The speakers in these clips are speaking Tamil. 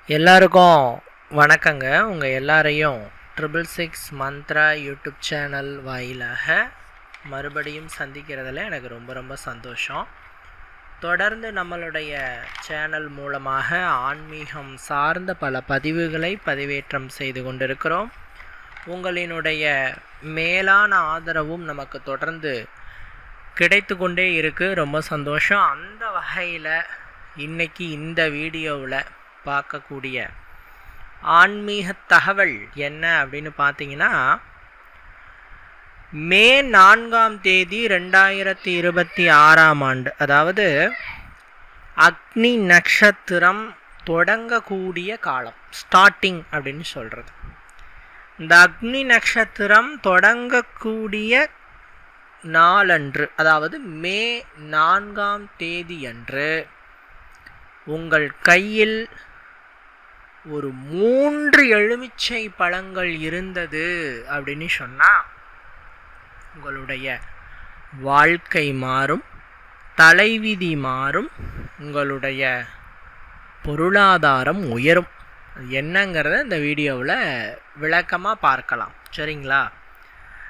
எல்லாருக்கும் வணக்கங்க. உங்கள் எல்லாரையும் 666 மந்த்ரா யூடியூப் சேனல் வாயிலாக மறுபடியும் சந்திக்கிறதுல எனக்கு ரொம்ப ரொம்ப சந்தோஷம். தொடர்ந்து நம்மளுடைய சேனல் மூலமாக ஆன்மீகம் சார்ந்த பல பதிவுகளை பதிவேற்றம் செய்து கொண்டிருக்கிறோம். உங்களினுடைய மேலான ஆதரவும் நமக்கு தொடர்ந்து கிடைத்து கொண்டே இருக்குது. ரொம்ப சந்தோஷம். அந்த வகையில் இன்றைக்கி இந்த வீடியோவில் பார்க்கக்கூடிய ஆன்மீக தகவல் என்ன அப்படின்னு பார்த்தீங்கன்னா, மே 4ஆம் தேதி 2026ஆம் ஆண்டு, அதாவது அக்னி நட்சத்திரம் தொடங்கக்கூடிய காலம், ஸ்டார்டிங் அப்படின்னு சொல்கிறது. இந்த அக்னி நட்சத்திரம் தொடங்கக்கூடிய நாளன்று, அதாவது மே 4ஆம் தேதி அன்று உங்கள் கையில் ஒரு 3 எலுமிச்சை பழங்கள் இருந்தது அப்படின்னு சொன்னால் உங்களுடைய வாழ்க்கை மாறும், தலைவிதி மாறும், உங்களுடைய பொருளாதாரம் உயரும். அது என்னங்கிறத இந்த வீடியோவில் விளக்கமாக பார்க்கலாம். சரிங்களா?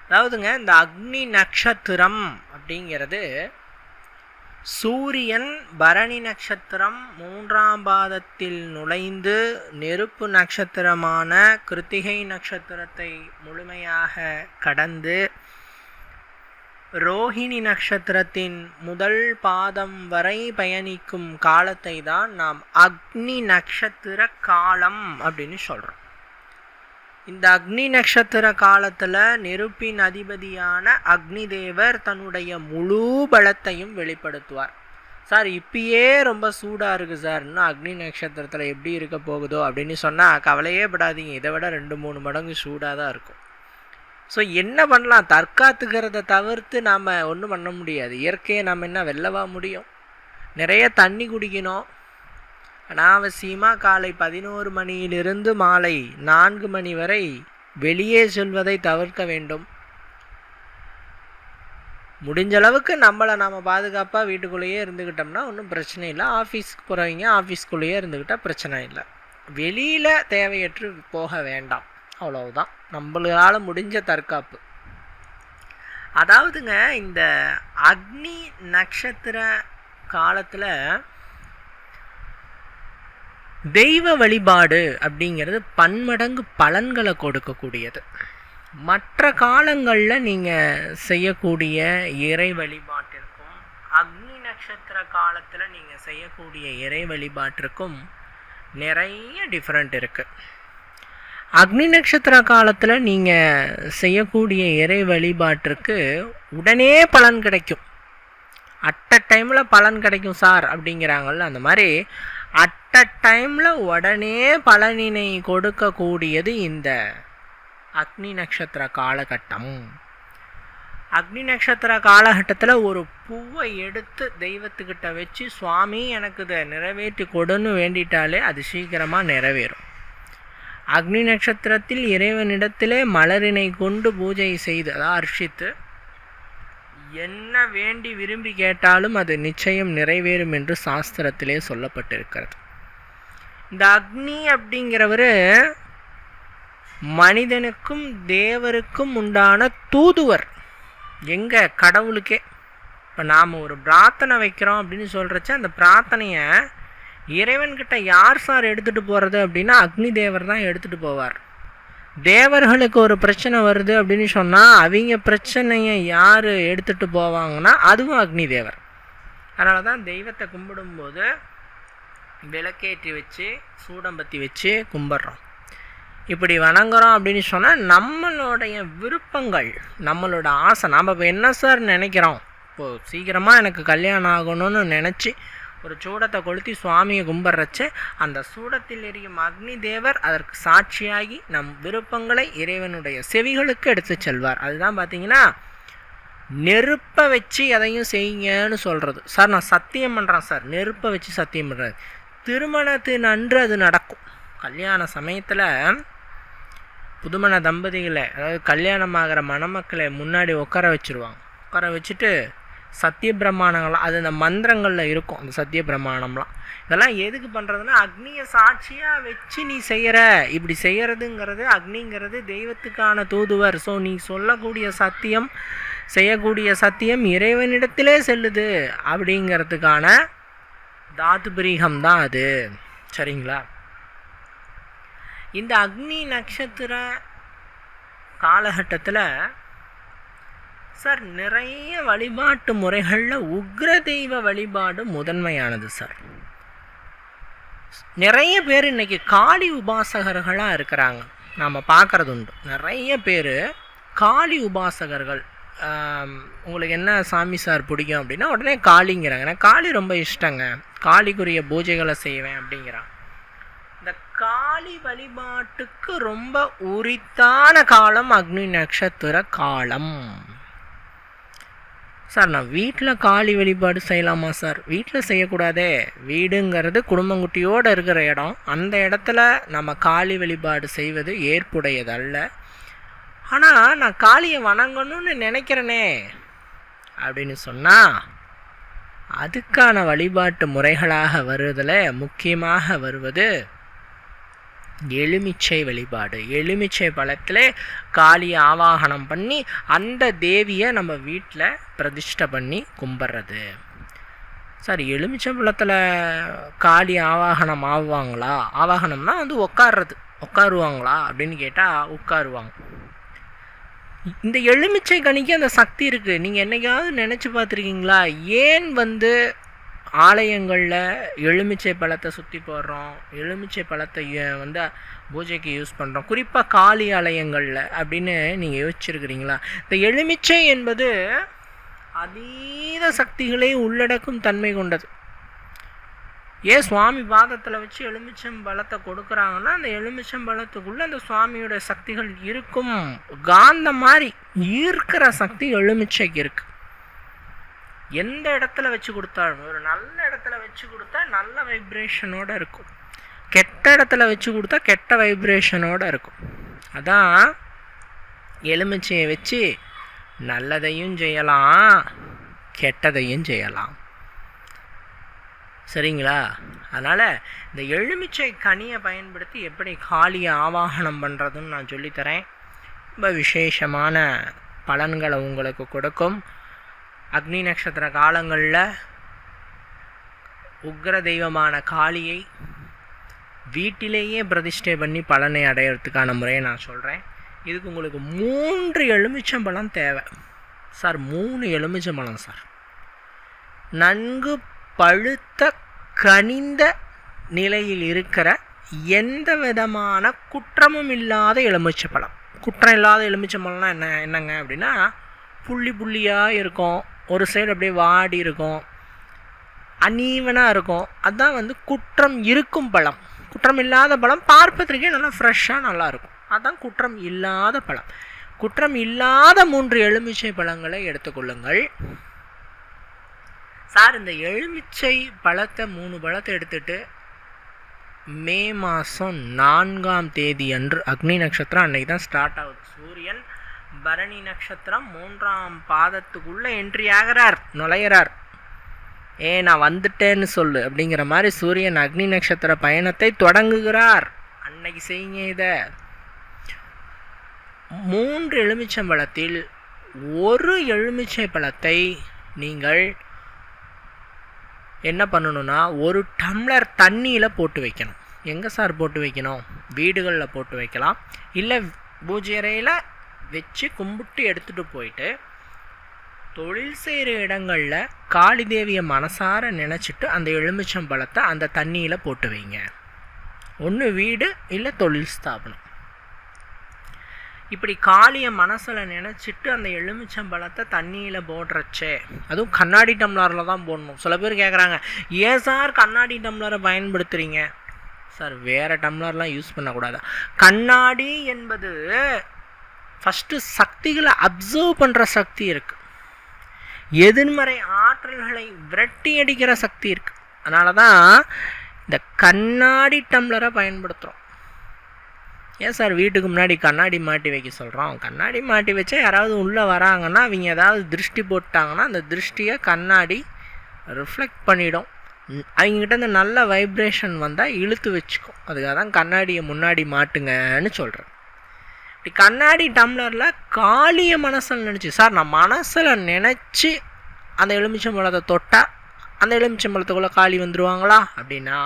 அதாவதுங்க, இந்த அக்னி நட்சத்திரம் அப்படிங்கிறது சூரியன் பரணி நட்சத்திரம் 3ஆம் பாதத்தில் நுழைந்து நெருப்பு நட்சத்திரமான கிருத்திகை நட்சத்திரத்தை முழுமையாக கடந்து ரோஹிணி நட்சத்திரத்தின் முதல் பாதம் வரை பயணிக்கும் காலத்தை தான் நாம் அக்னி நட்சத்திர காலம் அப்படின்னு சொல்கிறோம். இந்த அக்னி நட்சத்திர காலத்தில் நெருப்பின் அதிபதியான அக்னி தேவர் தன்னுடைய முழு பலத்தையும் வெளிப்படுத்துவார். சார், இப்பயே ரொம்ப சூடாக இருக்குது சார், இன்னும் அக்னி நட்சத்திரத்தில் எப்படி இருக்க போகுதோ அப்படின்னு சொன்னால் கவலையே படாதீங்க. இதை விட 2-3 மடங்கு சூடாக தான் இருக்கும். ஸோ என்ன பண்ணலாம்? தற்காத்துக்கிறத தவிர்த்து நாம் ஒன்றும் பண்ண முடியாது. இயற்கையை நாம் என்ன வெல்லவா முடியும்? நிறைய தண்ணி குடிக்கணும். அனாவசியமாக காலை 11 மணியிலிருந்து மாலை 4 மணி வரை வெளியே செல்வதை தவிர்க்க வேண்டும். முடிஞ்ச அளவுக்கு நம்மளை நாம் பாதுகாப்பாக வீட்டுக்குள்ளேயே இருந்துக்கிட்டோம்னா ஒன்றும் பிரச்சனை இல்லை. ஆஃபீஸ்க்கு போகிறவங்க ஆஃபீஸ்க்குள்ளேயே இருந்துக்கிட்டால் பிரச்சனை இல்லை. வெளியில் தேவையற்று போக வேண்டாம். அவ்வளவுதான் நம்மளால் முடிஞ்ச தற்காப்பு. அதாவதுங்க, இந்த அக்னி நட்சத்திர காலத்தில் தெய்வ வழிபாடு அப்படிங்கிறது பன்மடங்கு பலன்களை கொடுக்கக்கூடியது. மற்ற காலங்களில் நீங்கள் செய்யக்கூடிய இறை வழிபாட்டிற்கும் அக்னி நட்சத்திர காலத்தில் நீங்கள் செய்யக்கூடிய இறை வழிபாட்டிற்கும் நிறைய டிஃப்ரெண்ட் இருக்குது. அக்னி நட்சத்திர காலத்தில் நீங்கள் செய்யக்கூடிய இறை வழிபாட்டிற்கு உடனே பலன் கிடைக்கும். அட் அ டைமில் பலன் கிடைக்கும் சார் அப்படிங்கிறாங்கல்ல, அந்த மாதிரி அட் அ டைமில் உடனே பலனினை கொடுக்கக்கூடியது இந்த அக்னி நட்சத்திர காலகட்டம். அக்னி நட்சத்திர காலகட்டத்தில் ஒரு பூவை எடுத்து தெய்வத்துக்கிட்ட வச்சு, சுவாமி எனக்கு இதை நிறைவேற்றி கொடுன்னு வேண்டிட்டாலே அது சீக்கிரமாக நிறைவேறும். அக்னி நட்சத்திரத்தில் இறைவனிடத்திலே மலரினை கொண்டு பூஜை செய்து, அதாவது அர்ச்சித்து, என்ன வேண்டி விரும்பி கேட்டாலும் அது நிச்சயம் நிறைவேறும் என்று சாஸ்திரத்திலே சொல்லப்பட்டிருக்கிறது. இந்த அக்னி அப்படிங்கிறவர் மனிதனுக்கும் தேவருக்கும் உண்டான தூதுவர். எங்கள் கடவுளுக்கே இப்போ நாம் ஒரு பிரார்த்தனை வைக்கிறோம் அப்படின்னு சொல்கிறச்ச அந்த பிரார்த்தனையை இறைவன்கிட்ட யார் சார் எடுத்துகிட்டு போகிறது அப்படின்னா அக்னி தேவர் தான் எடுத்துகிட்டு போவார். தேவர்களுக்கு ஒரு பிரச்சனை வருது அப்படின்னு சொன்னால் அவங்க பிரச்சனையை யார் எடுத்துகிட்டு போவாங்கன்னா அதுவும் அக்னி தேவர். அதனால தான் தெய்வத்தை கும்பிடும்போது விளக்கேற்றி வச்சு சூடம்பத்தி வச்சு கும்பிட்றோம். இப்படி வணங்குறோம் அப்படின்னு சொன்னால் நம்மளுடைய விருப்பங்கள், நம்மளோட ஆசை, நாம் இப்போ என்ன சார் நினைக்கிறோம், இப்போது சீக்கிரமாக எனக்கு கல்யாணம் ஆகணும்னு நினச்சி ஒரு சூடத்தை கொளுத்தி சுவாமியை கும்பிட்றச்சு அந்த சூடத்தில் எரியும் அக்னி தேவர் அதற்கு சாட்சியாகி நம் விருப்பங்களை இறைவனுடைய செவிகளுக்கு எடுத்து செல்வார். அதுதான் பார்த்தீங்கன்னா நெருப்பை வச்சு எதையும் செய்யுங்கன்னு சொல்கிறது. சார் நான் சத்தியம் பண்ணுறேன் சார், நெருப்பை வச்சு சத்தியம் பண்ணுறது. திருமணத்தின் அன்று அது நடக்கும். கல்யாண சமயத்தில் புதுமண தம்பதிகளை, அதாவது கல்யாணம் ஆகிற மணமக்களை முன்னாடி உட்கார வச்சுருவாங்க. உட்கார வச்சுட்டு சத்திய பிரமாணங்கள்லாம் அது அந்த மந்திரங்களில் இருக்கும். அந்த சத்திய பிரமாணம்லாம் இதெல்லாம் எதுக்கு பண்ணுறதுன்னா, அக்னியை சாட்சியாக வச்சு நீ செய்கிற, இப்படி செய்கிறதுங்கிறது அக்னிங்கிறது தெய்வத்துக்கான தூதுவர். ஸோ நீ சொல்லக்கூடிய சத்தியம், செய்யக்கூடிய சத்தியம் இறைவனிடத்திலே செல்லுது அப்படிங்கிறதுக்கான தாதுபிரீகம் தான் அது. சரிங்களா? இந்த அக்னி நட்சத்திர காலகட்டத்தில் சார் நிறைய வழிபாட்டு முறைகளில் உக்ர தெய்வ வழிபாடு முதன்மையானது சார். நிறைய பேர் இன்றைக்கி காளி உபாசகர்களாக இருக்கிறாங்க, நாம் பார்க்குறது உண்டு. நிறைய பேர் காளி உபாசகர்கள். உங்களுக்கு என்ன சாமி சார் பிடிக்கும் அப்படின்னா உடனே காளிங்கிறாங்க. எனக்கு காளி ரொம்ப இஷ்டங்க, காளிக்குரிய பூஜைகளை செய்வேன் அப்படிங்கிறான். இந்த காளி வழிபாட்டுக்கு ரொம்ப உரித்தான காலம் அக்னி நட்சத்திர காலம். சார் நான் வீட்டில் காளி வழிபாடு செய்யலாமா சார்? வீட்டில் செய்யக்கூடாதே. வீடுங்கிறது குடும்பங்குட்டியோடு இருக்கிற இடம். அந்த இடத்துல நம்ம காளி வழிபாடு செய்வது ஏற்புடையதல்ல. ஆனால் நான் காளியை வணங்கணும்னு நினைக்கிறேனே அப்படின்னு சொன்னால், அதுக்கான வழிபாட்டு முறைகளாக வருவதில் முக்கியமாக வருவது எலுமிச்சை வழிபாடு. எலுமிச்சை பழத்தில் காளியை ஆவாகனம் பண்ணி அந்த தேவியை நம்ம வீட்டில் பிரதிஷ்டை பண்ணி கும்பிட்றது. சார் எலுமிச்சை பழத்தில் காளி ஆவாகனம் ஆவாங்களா? ஆவாகனம்னா வந்து உட்காருவாங்களா அப்படின்னு கேட்டால் உட்காருவாங்க. இந்த எலுமிச்சை கனிக்கு அந்த சக்தி இருக்குது. நீங்கள் என்னைக்காவது நினச்சி பார்த்துருக்கீங்களா? ஏன் வந்து ஆலயங்களில் எலுமிச்சை பழத்தை சுற்றி போடுறோம், எலுமிச்சை பழத்தை வந்து பூஜைக்கு யூஸ் பண்ணுறோம், குறிப்பாக காளி ஆலயங்களில் அப்படின்னு நீங்கள் யோசிச்சிருக்கிறீங்களா? இந்த எலுமிச்சை என்பது அதீத சக்திகளை உள்ளடக்கும் தன்மை கொண்டது. ஏன் சுவாமி பாதத்தில் வச்சு எலுமிச்சம் பழத்தை கொடுக்குறாங்கன்னா, அந்த எலுமிச்சம் பழத்துக்குள்ளே அந்த சுவாமியோட சக்திகள் இருக்கும். காந்த மாதிரி ஈர்க்கிற சக்தி எலுமிச்சைக்கு இருக்குது. எந்த இடத்துல வச்சு கொடுத்தாலும், ஒரு நல்ல இடத்துல வச்சு கொடுத்தா நல்ல வைப்ரேஷனோடு இருக்கும், கெட்ட இடத்துல வச்சு கொடுத்தா கெட்ட வைப்ரேஷனோடு இருக்கும். அதான் எலுமிச்சையை வச்சு நல்லதையும் செய்யலாம், கெட்டதையும் செய்யலாம். சரிங்களா? அதனால் இந்த எலுமிச்சை கனியை பயன்படுத்தி எப்படி காளியை ஆவாகனம் பண்ணுறதுன்னு நான் சொல்லித்தரேன். ரொம்ப விசேஷமான பலன்களை உங்களுக்கு கொடுக்கும். அக்னி நட்சத்திர காலங்களில் உக்ர தெய்வமான காளியை வீட்டிலேயே பிரதிஷ்டை பண்ணி பலனை அடையிறதுக்கான முறையை நான் சொல்கிறேன். இதுக்கு உங்களுக்கு 3 எலுமிச்சம்பழம் தேவை சார். 3 எலுமிச்சம்பழம் சார். நன்கு பழுத்த கனிந்த நிலையில் இருக்கிற எந்த விதமான குற்றமும் இல்லாத எலுமிச்சம்பழம். குற்றம் இல்லாத எலுமிச்சம்பழம்னா என்னங்க அப்படின்னா, புள்ளியாக இருக்கும், ஒரு சைடு அப்படியே வாடி இருக்கும், அனீவனாக இருக்கும். அதுதான் வந்து குற்றம் இருக்கும் பழம். குற்றம் இல்லாத பழம் பார்ப்பதற்கே நல்லா ஃப்ரெஷ்ஷாக நல்லாயிருக்கும். அதுதான் குற்றம் இல்லாத பழம். குற்றம் இல்லாத 3 எலுமிச்சை பழங்களை எடுத்துக்கொள்ளுங்கள் சார். இந்த எலுமிச்சை பழத்தை 3 பழத்தை எடுத்துகிட்டு மே மாதம் 4ஆம் தேதி அன்று, அக்னி நட்சத்திரம் அன்றைக்கி தான் ஸ்டார்ட் ஆகுது. சூரியன் பரணி நட்சத்திரம் 3ஆம் பாதத்துக்குள்ளே என்ட்ரி ஆகிறார், நுழையிறார். நான் வந்துட்டேன்னு சொல்லு அப்படிங்கிற மாதிரி சூரியன் அக்னி நட்சத்திர பயணத்தை தொடங்குகிறார். அன்னைக்கு செய்யுங்க இதை. 3 எலுமிச்சம்பழத்தில் 1 எலுமிச்சை பழத்தை நீங்கள் என்ன பண்ணணும்னா, 1 டம்ளர் தண்ணியில் போட்டு வைக்கணும். எங்கே சார் போட்டு வைக்கணும்? வீடுகளில் போட்டு வைக்கலாம், இல்லை பூஜை அறையில் வச்சு கும்பிட்டு எடுத்துகிட்டு போயிட்டு தொழில் செய்கிற இடங்களில் காளி தேவியை மனசார நினச்சிட்டு அந்த எலுமிச்சம்பழத்தை அந்த தண்ணியில் போட்டு வைங்க. ஒன்று வீடு, இல்லை தொழில் ஸ்தாபனம். இப்படி காளியை மனசில் நினச்சிட்டு அந்த எலுமிச்சம்பழத்தை தண்ணியில் போடுறச்சே, அதுவும் கண்ணாடி டம்ளரில் தான் போடணும். சில பேர் கேட்குறாங்க, ஏன் சார் கண்ணாடி டம்ளரை பயன்படுத்துகிறீங்க? சார் வேறு டம்ளர்லாம் யூஸ் பண்ணக்கூடாது. கண்ணாடி என்பது ஃபஸ்ட்டு சக்திகளை அப்சர்வ் பண்ணுற சக்தி இருக்குது, எதிர்மறை ஆற்றல்களை விரட்டி அடிக்கிற சக்தி இருக்குது. அதனால தான் இந்த கண்ணாடி டம்ளரை பயன்படுத்துகிறோம். ஏன் சார் வீட்டுக்கு முன்னாடி கண்ணாடி மாட்டி வைக்க சொல்கிறோம்? கண்ணாடி மாட்டி வச்சா யாராவது உள்ளே வராங்கன்னா அவங்க ஏதாவது திருஷ்டி போட்டாங்கன்னா அந்த திருஷ்டியை கண்ணாடி ரிஃப்ளெக்ட் பண்ணிடும். அவங்ககிட்ட இந்த நல்ல வைப்ரேஷன் வந்தால் இழுத்து வச்சுக்கும். அதுக்காக தான் கண்ணாடியை முன்னாடி மாட்டுங்கன்னு சொல்கிறேன். இப்படி கண்ணாடி டம்ளரில் காளிய மனசில் நினச்சி, சார் நான் மனசில் நினச்சி அந்த எலுமிச்சம்பழத்தை தொட்டால் அந்த எலுமிச்சம்பழத்துக்குள்ளே காளி வந்துடுவாங்களா அப்படின்னா,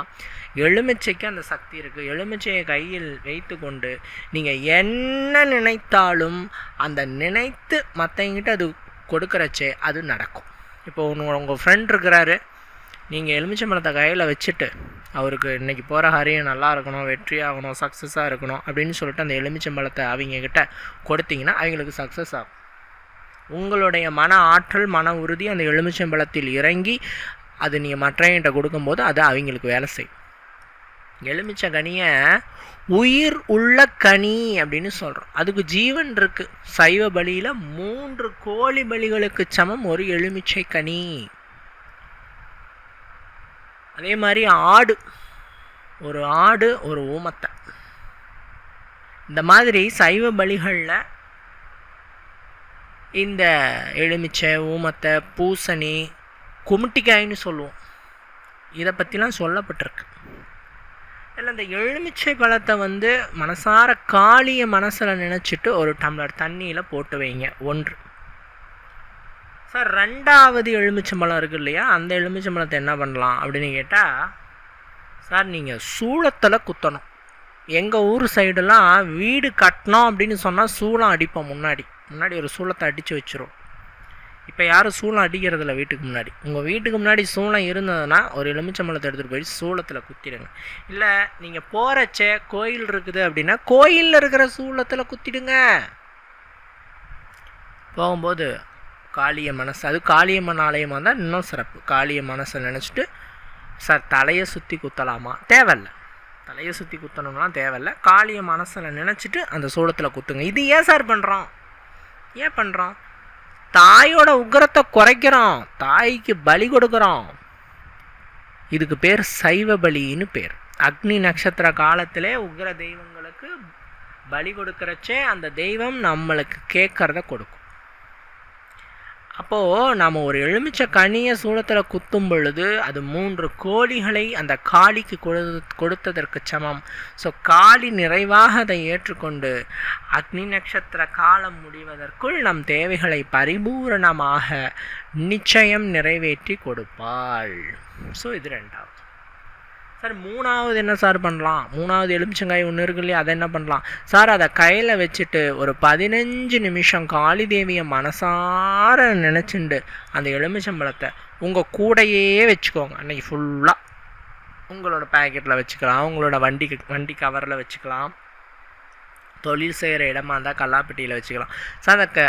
எலுமிச்சைக்கு அந்த சக்தி இருக்குது. எலுமிச்சையை கையில் வைத்து கொண்டு நீங்கள் என்ன நினைத்தாலும் அந்த நினைத்து மற்றவங்கிட்ட அது கொடுக்குறச்சே அது நடக்கும். இப்போ உங்கள் ஃப்ரெண்ட் இருக்கிறாரு, நீங்கள் எலுமிச்சம்பழத்தை கையில் வச்சுட்டு அவருக்கு இன்றைக்கி போகிற காரியம் நல்லா இருக்கணும், வெற்றியாகணும், சக்ஸஸாக இருக்கணும் அப்படின்னு சொல்லிட்டு அந்த எலுமிச்சம்பழத்தை அவங்கக்கிட்ட கொடுத்தீங்கன்னா அவங்களுக்கு சக்ஸஸ் ஆகும். உங்களுடைய மன ஆற்றல், மன உறுதி அந்த எலுமிச்சம்பழத்தில் இறங்கி அது நீங்கள் மற்றவங்கிட்ட கொடுக்கும்போது அது அவங்களுக்கு வேலை செய்யும். எலுமிச்சை கனியை உயிர் உள்ள கனி அப்படின்னு சொல்கிறோம். அதுக்கு ஜீவன் இருக்குது. சைவ பலியில் 3 கோழி பலிகளுக்கு சமம் ஒரு எலுமிச்சை கனி. அதே மாதிரி ஒரு ஆடு ஒரு ஊமத்தை. இந்த மாதிரி சைவ பலிகளில் இந்த எலுமிச்சை, ஊமத்தை, பூசணி, குமிட்டிக்காயின்னு சொல்லுவோம், இதை பற்றிலாம் சொல்லப்பட்டிருக்கு. இல்லை இந்த எலுமிச்சை பழத்தை மனசார காளிய மனசில் நினச்சிட்டு ஒரு டம்ளர் தண்ணியில் போட்டு வைங்க. 1. சார் 2வது எலுமிச்சம்பழம் இருக்குது இல்லையா, அந்த எலுமிச்சம்பழத்தை என்ன பண்ணலாம் அப்படின்னு கேட்டால், சார் நீங்கள் சூளத்தில் குத்தணும். எங்கள் ஊர் சைடெல்லாம் வீடு கட்டணும் அப்படின்னு சொன்னால் சூளம் அடிப்போம். முன்னாடி ஒரு சூளத்தை அடித்து வச்சிரும். இப்போ யாரும் சூளம் அடிக்கிறதில்ல வீட்டுக்கு முன்னாடி. உங்கள் வீட்டுக்கு முன்னாடி சூளம் இருந்ததுன்னா ஒரு எலுமிச்சம்பழத்தை எடுத்துகிட்டு போய் சூளத்தில் குத்திடுங்க. இல்லை நீங்கள் போகிறச்சே கோயில் இருக்குது அப்படின்னா கோயிலில் இருக்கிற சூளத்தில் குத்திடுங்க. போகும்போது காளிய மனசு, அது காளியம்மன் ஆலயமாக இருந்தால் இன்னும் சிறப்பு. காளிய மனசை நினச்சிட்டு, சார் தலையை சுற்றி குத்தலாமா? தேவையில்லை. தலையை சுற்றி குத்தணும்னா தேவையில்லை. காளிய மனசில் நினச்சிட்டு அந்த சூளத்தில் குத்துங்க. இது ஏன் சார் பண்ணுறோம்? தாயோட உக்கிரத்தை குறைக்கிறோம், தாய்க்கு பலி கொடுக்குறோம். இதுக்கு பேர் சைவ பலின்னு பேர். அக்னி நட்சத்திர காலத்திலே உக்கிர தெய்வங்களுக்கு பலி கொடுக்குறச்சே அந்த தெய்வம் நம்மளுக்கு கேட்குறத கொடுக்கும். அப்போது நம்ம ஒரு எலுமிச்சை கனியை சூளத்தில் குத்தும் பொழுது அது 3 கோழிகளை அந்த காளிக்கு கொடுத்ததற்கு சமம். ஸோ காளி நிறைவாக அதை ஏற்றுக்கொண்டு அக்னி நட்சத்திர காலம் முடிவதற்குள் நம் தேவைகளை பரிபூரணமாக நிச்சயம் நிறைவேற்றி கொடுப்பாள். ஸோ இது 2வது. சார் 3வது என்ன சார் பண்ணலாம்? 3வது எலுமிச்சங்காய் ஒன்று இருக்கு இல்லையா, அதை என்ன பண்ணலாம்? சார் அதை கையில் வச்சுட்டு ஒரு 15 நிமிஷம் காளி தேவியை மனசார நினச்சிண்டு அந்த எலுமிச்சம்பழத்தை உங்கள் கூடையே வச்சுக்கோங்க. அன்றைக்கி ஃபுல்லாக உங்களோட பேக்கெட்டில் வச்சுக்கலாம், உங்களோட வண்டி கவரில் வச்சுக்கலாம், தொழில் செய்கிற இடமா இருந்தால் கல்லாப்பட்டியில் வச்சுக்கலாம். சார் அதை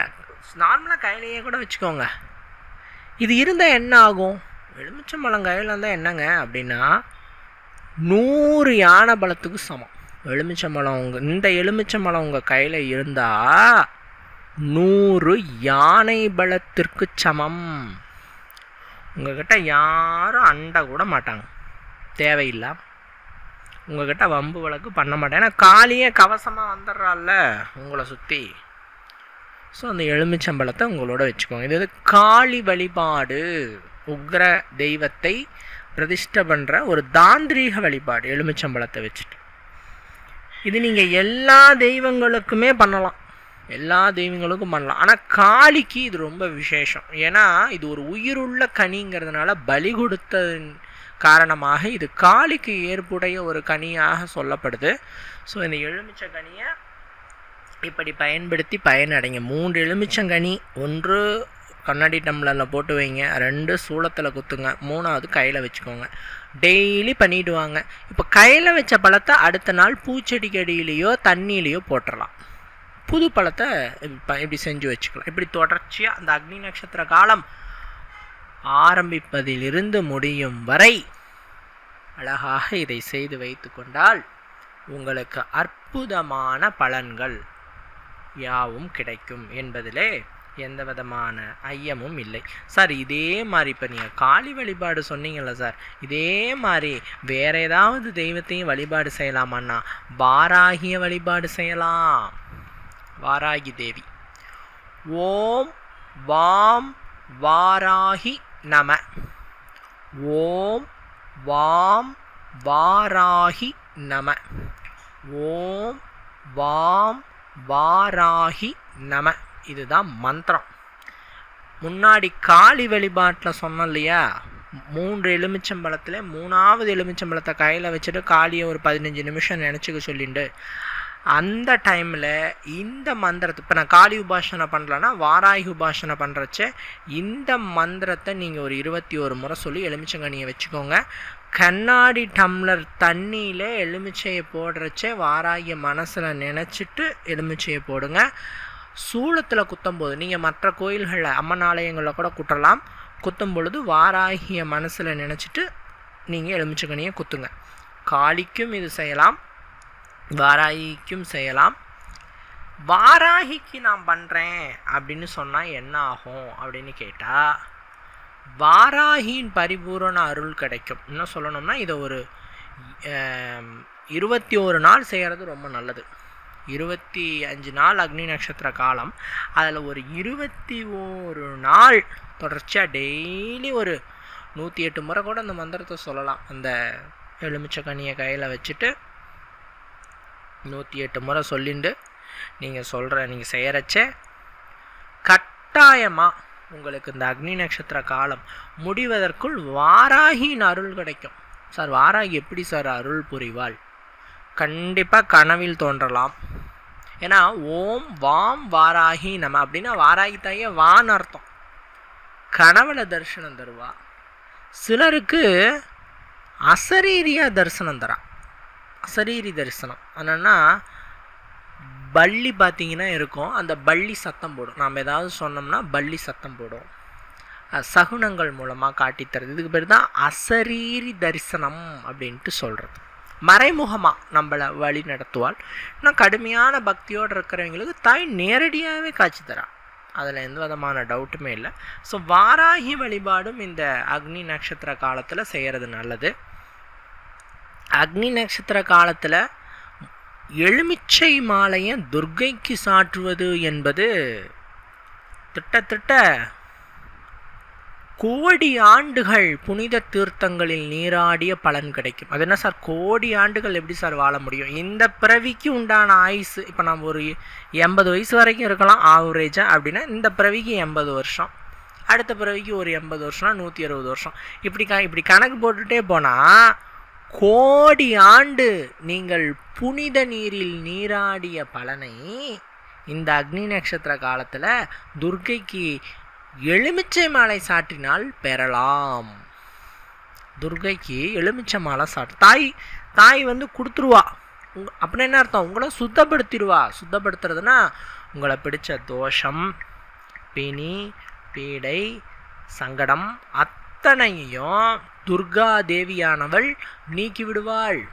நார்மலாக கையிலேயே கூட வச்சுக்கோங்க. இது இருந்தால் என்ன ஆகும்? எலுமிச்சம்பழம் கையில் இருந்தால் என்னங்க அப்படின்னா 100 யானை பலத்துக்கு சமம். இந்த எலுமிச்சம்பழம் உங்கள் கையில் இருந்தால் 100 யானை பலத்திற்கு சமம். உங்கள்கிட்ட யாரும் அண்டை கூட மாட்டாங்க, தேவையில்லை. உங்கள்கிட்ட வம்பு வழக்கு பண்ண மாட்டேன். ஏன்னா காளியே கவசமாக வந்துடுறாள்ல உங்களை சுற்றி. ஸோ அந்த எலுமிச்சம்பழத்தை உங்களோட வச்சுக்கோங்க. இது காளி வழிபாடு, உக்ர தெய்வத்தை பிரதிஷ்டை பண்ணுற ஒரு தாந்திரீக வழிபாடு எலுமிச்சம்பழத்தை வச்சுட்டு. இது நீங்கள் எல்லா தெய்வங்களுக்குமே பண்ணலாம், ஆனால் காளிக்கு இது ரொம்ப விசேஷம். ஏன்னா இது ஒரு உயிருள்ள கனிங்கிறதுனால பலி கொடுத்ததன் காரணமாக இது காளிக்கு ஏற்புடைய ஒரு கனியாக சொல்லப்படுது. ஸோ இந்த எலுமிச்சை கனியை இப்படி பயன்படுத்தி பயனடைங்க. 3 எலுமிச்சங்கனி, 1 கண்ணாடி டம்ளரில் போட்டு வைங்க, 2 சூளத்தில் குத்துங்க, 3வது கையில் வச்சுக்கோங்க. டெய்லி பண்ணிவிட்டு வாங்க. இப்போ கையில் வச்ச பழத்தை அடுத்த நாள் பூச்செடிக்கு அடியிலையோ தண்ணியிலையோ போட்டுடலாம். புது பழத்தை இப்படி செஞ்சு வச்சுக்கலாம். இப்படி தொடர்ச்சியாக அந்த அக்னி நட்சத்திர காலம் ஆரம்பிப்பதிலிருந்து முடியும் வரை அழகாக இதை செய்து வைத்து கொண்டால் உங்களுக்கு அற்புதமான பலன்கள் யாவும் கிடைக்கும் என்பதிலே எந்த விதமான ஐயமும் இல்லை. சார் இதே மாதிரி இப்போ நீங்கள் காளி வழிபாடு சொன்னீங்கள்ல சார், இதே மாதிரி வேறு ஏதாவது தெய்வத்தையும் வழிபாடு செய்யலாமான்னா வாராகிய வழிபாடு செய்யலாம். வாராகி தேவி. ஓம் வாம் வாராகி நம. ஓம் வாம் வாராகி நம. ஓம் வாம் வாராகி நம. இதுதான் மந்திரம். முன்னாடி காளி வழிபாட்டில் சொன்னோம் இல்லையா, 3 எலுமிச்சம்பழத்தில் 3வது எலுமிச்சம்பழத்தை கையில் வச்சுட்டு காளியை ஒரு 15 நிமிஷம் நினச்சிக்க சொல்லிட்டு அந்த டைமில் இந்த மந்திரத்தை இப்போ நான் காளி உபாசனை பண்ணலன்னா வாராகி உபாசனை பண்ணுறச்ச இந்த மந்திரத்தை நீங்கள் ஒரு 21 முறை சொல்லி எலுமிச்சங்கனியை வச்சுக்கோங்க. கண்ணாடி டம்ளர் தண்ணியில் எலுமிச்சையை போடுறச்ச வாராகிய மனசில் நினச்சிட்டு எலுமிச்சையை போடுங்க. சூளத்தில் குத்தும்போது நீங்கள் மற்ற கோயில்களில் அம்மன் ஆலயங்களில் கூட குட்டலாம். குத்தும் பொழுது வாராகிய மனசில் நினச்சிட்டு நீங்கள் எலுமிச்சங்கனியை குத்துங்க. காளிக்கும் இது செய்யலாம், வாராகிக்கும் செய்யலாம். வாராகிக்கு நான் பண்ணுறேன் அப்படின்னு சொன்னால் என்ன ஆகும் அப்படின்னு கேட்டால், வாராகியின் பரிபூரண அருள் கிடைக்கும். இன்னும் சொல்லணும்னா இதை ஒரு 21 நாள் செய்கிறது ரொம்ப நல்லது. 25 நாள் அக்னி நட்சத்திர காலம், அதில் ஒரு 21 நாள் தொடர்ச்சியாக டெய்லி ஒரு 108 முறை கூட அந்த மந்திரத்தை சொல்லலாம். அந்த எலுமிச்சக்கனியை கையில் வச்சுட்டு 108 முறை சொல்லிட்டு நீங்கள் செய்கிறச்ச கட்டாயமாக உங்களுக்கு இந்த அக்னி நட்சத்திர காலம் முடிவதற்குள் வாராகியின் அருள் கிடைக்கும். சார் வாராகி எப்படி சார் அருள் புரிவாள்? கண்டிப்பாக கனவில் தோன்றலாம். ஏன்னா ஓம் வாம் வாராகி நம அப்படின்னா வாராகி தாயே வான்னு அர்த்தம். கனவுல தரிசனம் தருவா. சிலருக்கு அசரீரியாக தரிசனம் தரா. அசரீரி தரிசனம் என்னன்னா பள்ளி பார்த்திங்கன்னா இருக்கும், அந்த பள்ளி சத்தம் போடும். நாம் ஏதாவது சொன்னோம்னா பள்ளி சத்தம் போடும். சகுனங்கள் மூலமாக காட்டித்தருது. இதுக்கு பேர் தான் அசரீரி தரிசனம் அப்படின்ட்டு சொல்கிறது. மறைமுகமாக நம்மளை வழி நடத்துவாள். இன்னும் கடுமையான பக்தியோடு இருக்கிறவங்களுக்கு தாய் நேரடியாகவே காட்சி தரா. அதில் எந்த விதமான டவுட்டுமே இல்லை. ஸோ வாராகி வழிபாடும் இந்த அக்னி நட்சத்திர காலத்தில் செய்கிறது நல்லது. அக்னி நட்சத்திர காலத்தில் எலுமிச்சை மாலையை துர்க்கைக்கு சாற்றுவது என்பது திட்டத்திட்ட கோடி ஆண்டுகள் புனித தீர்த்தங்களில் நீராடிய பலன் கிடைக்கும். அது என்ன சார், கோடி ஆண்டுகள் எப்படி சார் வாழ முடியும்? இந்த பிறவிக்கு உண்டான ஆயுசு இப்போ நம்ம ஒரு 80 வயசு வரைக்கும் இருக்கலாம் ஆவரேஜாக. அப்படின்னா இந்த பிறவிக்கு 80 வருஷம், அடுத்த பிறவிக்கு ஒரு 80 வருஷம்னா 160 வருஷம். இப்படி கணக்கு போட்டுகிட்டே போனால் கோடி ஆண்டு நீங்கள் புனித நீரில் நீராடிய பலனை இந்த அக்னி நட்சத்திர காலத்தில் துர்க்கைக்கு எலுமிச்சை மாலை சாற்றினால் பெறலாம். துர்க்கைக்கு எலுமிச்சை மாலை தாய் கொடுத்துருவா. அப்படின்னா என்ன அர்த்தம்? உங்களை சுத்தப்படுத்திடுவா. சுத்தப்படுத்துறதுன்னா உங்களை பிடிச்ச தோஷம், பிணி, பீடை, சங்கடம் அத்தனையும் துர்கா தேவியானவள் நீக்கி விடுவாள்.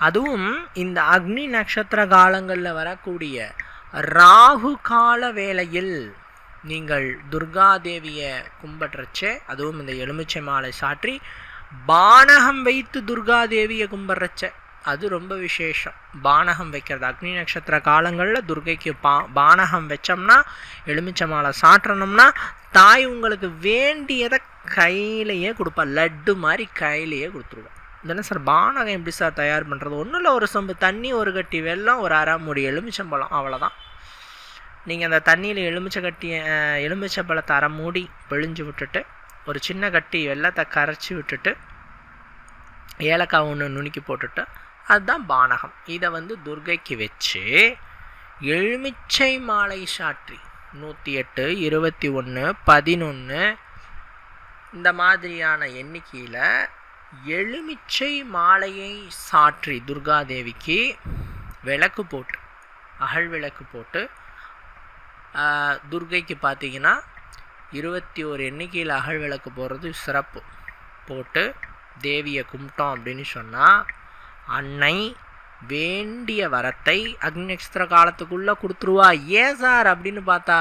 அதுவும் இந்த அக்னி நட்சத்திர காலங்களில் வரக்கூடிய ராகு கால வேளையில் நீங்கள் துர்கா தேவியை கும்பிட்றச்சே, அதுவும் இந்த எலுமிச்சை மாலை சாற்றி பானகம் வைத்து துர்கா தேவியை கும்பிட்றச்ச அது ரொம்ப விசேஷம். பானகம் வைக்கிறது அக்னி நட்சத்திர காலங்களில் துர்கைக்கு பானகம் வச்சோம்னா, எலுமிச்சை மாலை சாற்றணும்னா தாய் உங்களுக்கு வேண்டியதை கையிலையே கொடுப்பா. லட்டு மாதிரி கையிலையே கொடுத்துருவா. இதென்ன சார் பானகம் எப்படி சார் தயார் பண்ணுறது? ஒன்றும் இல்லை, ஒரு சொம்பு தண்ணி, ஒரு கட்டி வெல்லம், ஒரு அரை மூடி எலுமிச்சம்பழம், அவ்வளோதான். நீங்கள் அந்த தண்ணியில் எலுமிச்சம்பழத்தை அரை மூடி பிழிஞ்சு விட்டுட்டு, ஒரு சின்ன கட்டி வெல்லத்தை கரைச்சி விட்டுட்டு, ஏலக்காய் ஒன்று நுணுக்கி போட்டுட்டு, அதுதான் பானகம். இதை துர்கைக்கு வச்சு எலுமிச்சை மாலை சாற்றி 108, 21, 11 இந்த மாதிரியான எண்ணிக்கையில் எலுமிச்சை மாலையை சாற்றி துர்காதேவிக்கு விளக்கு போட்டு, அகல் விளக்கு போட்டு, துர்கைக்கு பார்த்தீங்கன்னா 21 எண்ணிக்கையில் அகல் விளக்கு போடுறது சிறப்பு. போட்டு தேவியை கும்பிட்டோம் அப்படின்னு சொன்னால் அன்னை வேண்டிய வரத்தை அக்னி நட்சத்திர காலத்துக்குள்ளே கொடுத்துருவா. ஏன் சார் அப்படின்னு பார்த்தா,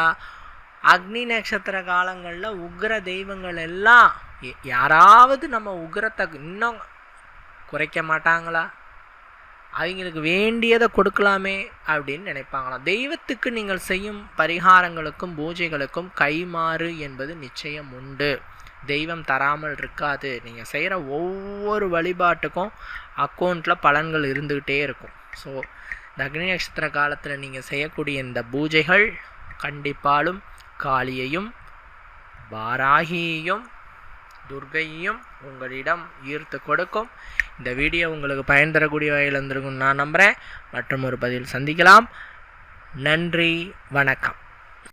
அக்னி நட்சத்திர காலங்களில் உக்ர தெய்வங்கள் எல்லாம் யாராவது நம்ம உக்ரத்தை இன்னும் குறைக்க மாட்டாங்களா, அவங்களுக்கு வேண்டியதை கொடுக்கலாமே அப்படின்னு நினைப்பாங்களாம். தெய்வத்துக்கு நீங்கள் செய்யும் பரிகாரங்களுக்கும் பூஜைகளுக்கும் கைமாறு என்பது நிச்சயம் உண்டு. தெய்வம் தராமல் இருக்காது. நீங்கள் செய்கிற ஒவ்வொரு வழிபாட்டுக்கும் அக்கௌண்ட்டில் பலன்கள் இருந்துக்கிட்டே இருக்கும். ஸோ இந்த அக்னி நட்சத்திர காலத்தில் நீங்கள் செய்யக்கூடிய இந்த பூஜைகள் கண்டிப்பாலும் காளியையும் வாராகியையும் துர்க்கையையும் உங்களிடம் ஈர்த்து கொடுக்கும். இந்த வீடியோ உங்களுக்கு பயன் தரக்கூடிய வகையில் இருந்திருக்கும்னு நான் நம்புகிறேன். மற்றும் ஒரு பதிவில் சந்திக்கலாம். நன்றி, வணக்கம்.